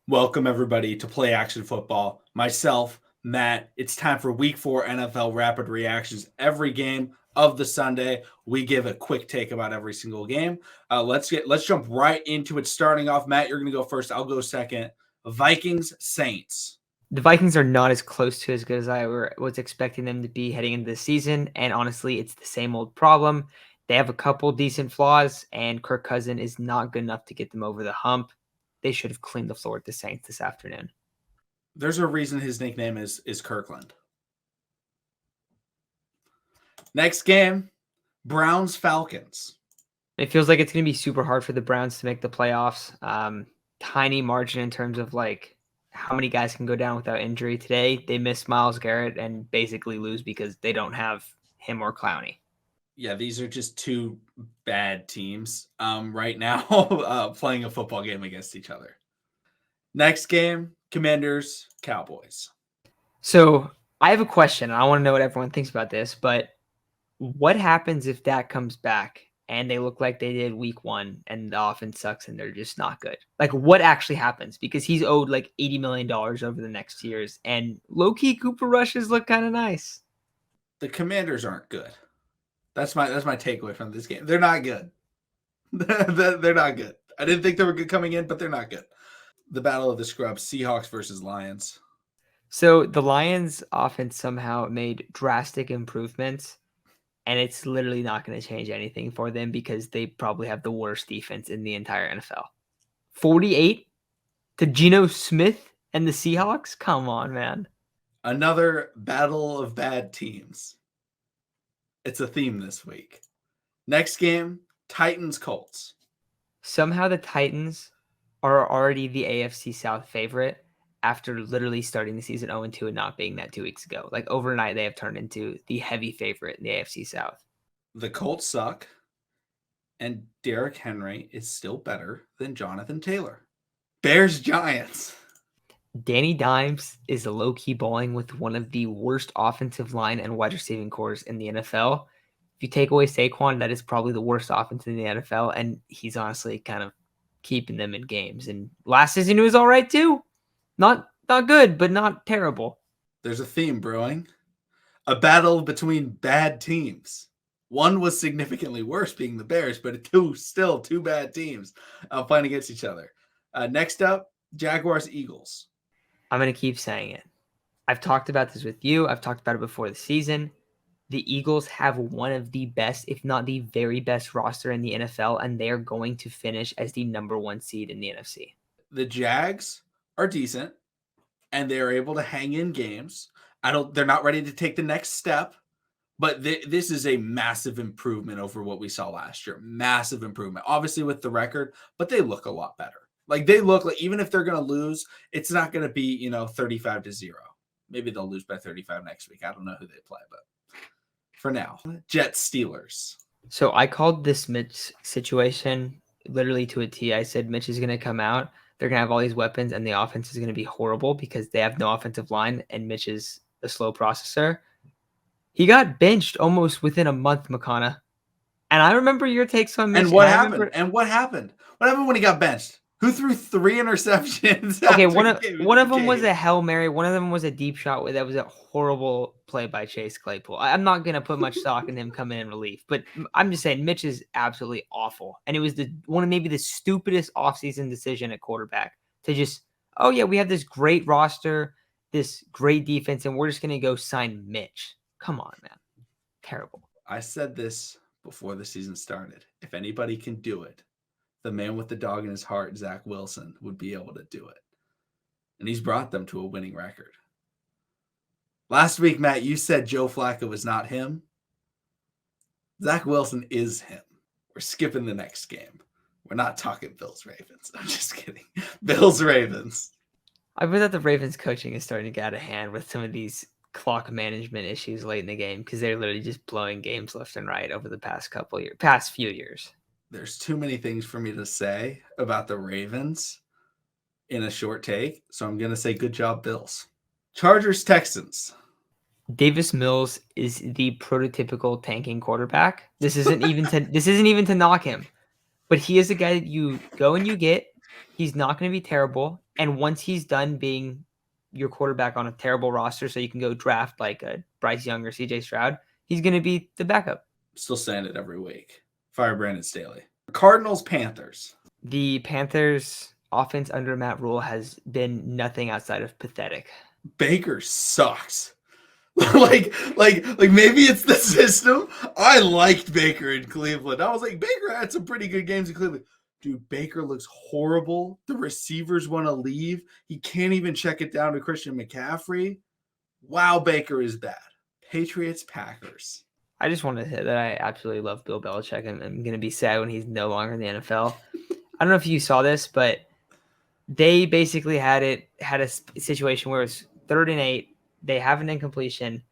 Welcome, everybody, to Play Action Football. Myself, Matt, it's time for Week 4 NFL Rapid Reactions. Every game of the Sunday, we give a quick take about every single game. Let's jump right into it. Starting off, Matt, you're going to go first. I'll go second. Vikings, Saints. The Vikings are not as close to as good as I was expecting them to be heading into the season, and honestly, it's the same old problem. They have a couple decent flaws, and Kirk Cousins is not good enough to get them over the hump. They should have cleaned the floor with the Saints this afternoon. There's a reason his nickname is Kirkland. Next game, Browns, Falcons. It feels like it's going to be super hard for the Browns to make the playoffs. Tiny margin in terms of how many guys can go down without injury. Today, they miss Myles Garrett and basically lose because they don't have him or Clowney. Yeah, these are just two bad teams right now playing a football game against each other. Next game, Commanders, Cowboys. So I have a question. I want to know what everyone thinks about this, but what happens if Dak comes back and they look like they did week 1 and the offense sucks and they're just not good? Like, what actually happens? Because he's owed like $80 million over the next years, and low-key Cooper Rushes look kind of nice. The Commanders aren't good. That's my takeaway from this game. They're not good. They're not good. I didn't think they were good coming in, but they're not good. The battle of the scrubs, Seahawks versus Lions. So the Lions offense somehow made drastic improvements, and it's literally not going to change anything for them because they probably have the worst defense in the entire NFL. 48 to Geno Smith and the Seahawks? Come on, man. Another battle of bad teams. It's a theme this week. Next game, Titans, Colts. Somehow the Titans are already the AFC South favorite after literally starting the season 0-2 and not being that 2 weeks ago. Like, overnight, they have turned into the heavy favorite in the AFC South. The Colts suck, and Derrick Henry is still better than Jonathan Taylor. Bears, Giants. Danny Dimes is low-key bowling with one of the worst offensive line and wide receiving cores in the NFL. If you take away Saquon, that is probably the worst offense in the NFL, and he's honestly kind of keeping them in games. And last season, he was all right, too. Not good, but not terrible. There's a theme brewing. A battle between bad teams. One was significantly worse, being the Bears, but still two bad teams playing against each other. Next up, Jaguars, Eagles. I'm going to keep saying it. I've talked about this with you. I've talked about it before the season. The Eagles have one of the best, if not the very best roster in the NFL, and they are going to finish as the number 1 seed in the NFC. The Jags are decent, and they are able to hang in games. They're not ready to take the next step, but this is a massive improvement over what we saw last year. Massive improvement, obviously with the record, but they look a lot better. Like, they look like, even if they're going to lose, it's not going to be 35-0. Maybe they'll lose by 35 next week. I don't know who they play, but for now, Jets, Steelers. So I called this Mitch situation literally to a T. I said Mitch is going to come out. They're going to have all these weapons, and the offense is going to be horrible because they have no offensive line, and Mitch is a slow processor. He got benched almost within a month, McConnell. And I remember your takes on Mitch. And what happened? What happened when he got benched? Who threw 3 interceptions? Okay, one of them was a Hail Mary. One of them was a deep shot. That was a horrible play by Chase Claypool. I'm not going to put much stock in him coming in relief, but I'm just saying Mitch is absolutely awful. And it was one of maybe the stupidest offseason decision at quarterback to just, oh, yeah, we have this great roster, this great defense, and we're just going to go sign Mitch. Come on, man. Terrible. I said this before the season started. If anybody can do it, the man with the dog in his heart, Zach Wilson, would be able to do it. And he's brought them to a winning record. Last week, Matt, you said Joe Flacco was not him. Zach Wilson is him. We're skipping the next game. We're not talking Bills-Ravens. I'm just kidding. Bills-Ravens. I bet that the Ravens coaching is starting to get out of hand with some of these clock management issues late in the game because they're literally just blowing games left and right over the past few years. There's too many things for me to say about the Ravens in a short take, so I'm going to say good job, Bills. Chargers, Texans. Davis Mills is the prototypical tanking quarterback. This isn't even to knock him, but he is a guy that you go and you get. He's not going to be terrible. And once he's done being your quarterback on a terrible roster, so you can go draft like a Bryce Young or CJ Stroud, he's going to be the backup. Still saying it every week. Fire Brandon Staley. Cardinals, Panthers. The Panthers offense under Matt Rule has been nothing outside of pathetic. Baker sucks. like maybe it's the system. I liked Baker in Cleveland. I was like, Baker had some pretty good games in Cleveland. Dude, Baker looks horrible. The receivers want to leave. He can't even check it down to Christian McCaffrey. Wow, Baker is bad. Patriots, Packers. I just want to say that I absolutely love Bill Belichick, and I'm going to be sad when he's no longer in the NFL. I don't know if you saw this, but they basically had a situation where it was 3rd and 8. They have an incompletion,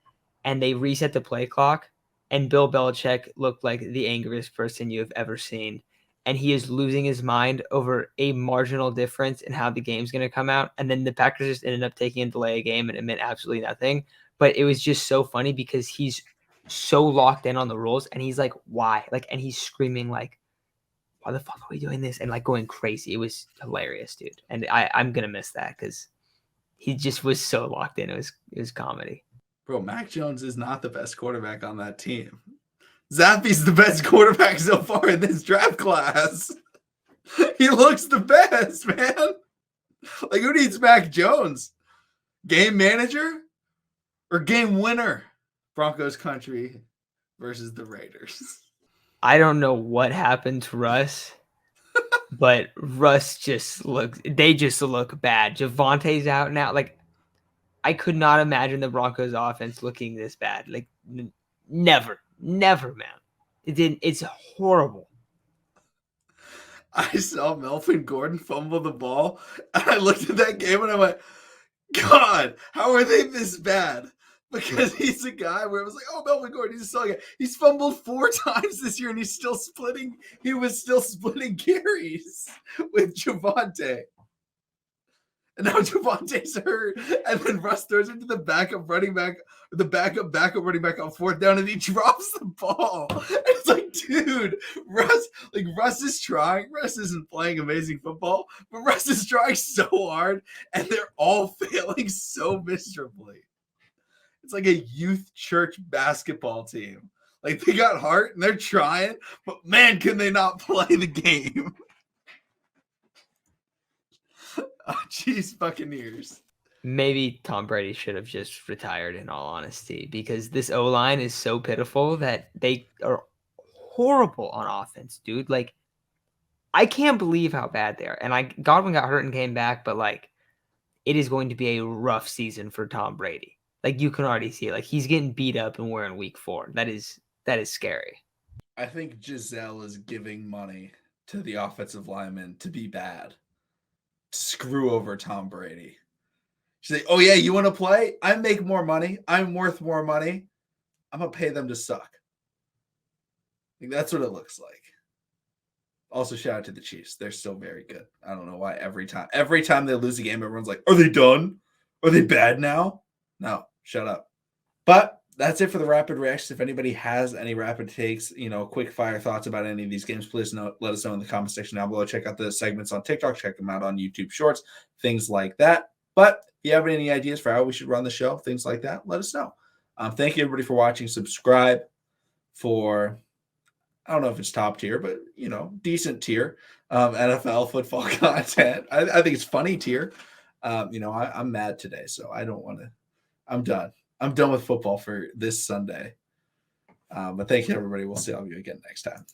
and they reset the play clock, and Bill Belichick looked like the angriest person you have ever seen. And he is losing his mind over a marginal difference in how the game's going to come out. And then the Packers just ended up taking a delay a game, and it meant absolutely nothing. But it was just so funny because he's so locked in on the rules, and he's like, why? Like, and he's screaming like, why the fuck are we doing this? And like going crazy. It was hilarious, dude. And I'm going to miss that because he just was so locked in. It was comedy. Bro, Mac Jones is not the best quarterback on that team. Zappy's the best quarterback so far in this draft class. He looks the best, man. Like, who needs Mac Jones? Game manager or game winner? Broncos country versus the Raiders. I don't know what happened to Russ, but Russ just looks – they just look bad. Javonte's out now. Like, I could not imagine the Broncos offense looking this bad. Like, never, man. It's horrible. I saw Melvin Gordon fumble the ball, and I looked at that game, and I went, God, how are they this bad? Because he's a guy where it was like, oh, Melvin Gordon, he's a solid guy. He's fumbled 4 times this year, and he was still splitting carries with Javonte. And now Javonte's hurt, and then Russ throws it to the backup running back on 4th down, and he drops the ball. And it's like, dude, Russ is trying. Russ isn't playing amazing football, but Russ is trying so hard, and they're all failing so miserably. It's like a youth church basketball team. Like, they got heart, and they're trying, but man, can they not play the game. Oh, jeez, Buccaneers. Maybe Tom Brady should have just retired, in all honesty, because this O-line is so pitiful that they are horrible on offense, dude. Like, I can't believe how bad they are. And Godwin got hurt and came back, but like, it is going to be a rough season for Tom Brady. Like, you can already see it. Like, he's getting beat up, and we're in week 4. That is scary. I think Giselle is giving money to the offensive lineman to be bad. Screw over Tom Brady. She's like, oh yeah, you want to play? I make more money. I'm worth more money. I'm going to pay them to suck. I think that's what it looks like. Also, shout out to the Chiefs. They're still very good. I don't know why every time they lose a game, everyone's like, are they done? Are they bad now? No, shut up. But that's it for the rapid reactions. If anybody has any rapid takes, quick fire thoughts about any of these games, please let us know in the comment section down below. Check out the segments on TikTok. Check them out on YouTube Shorts, things like that. But if you have any ideas for how we should run the show, things like that, let us know. Thank you, everybody, for watching. Subscribe for, I don't know if it's top tier, but, decent tier NFL football content. I think it's funny tier. I'm mad today, so I don't want to. I'm done. I'm done with football for this Sunday. But thank you, everybody. We'll see all of you again next time.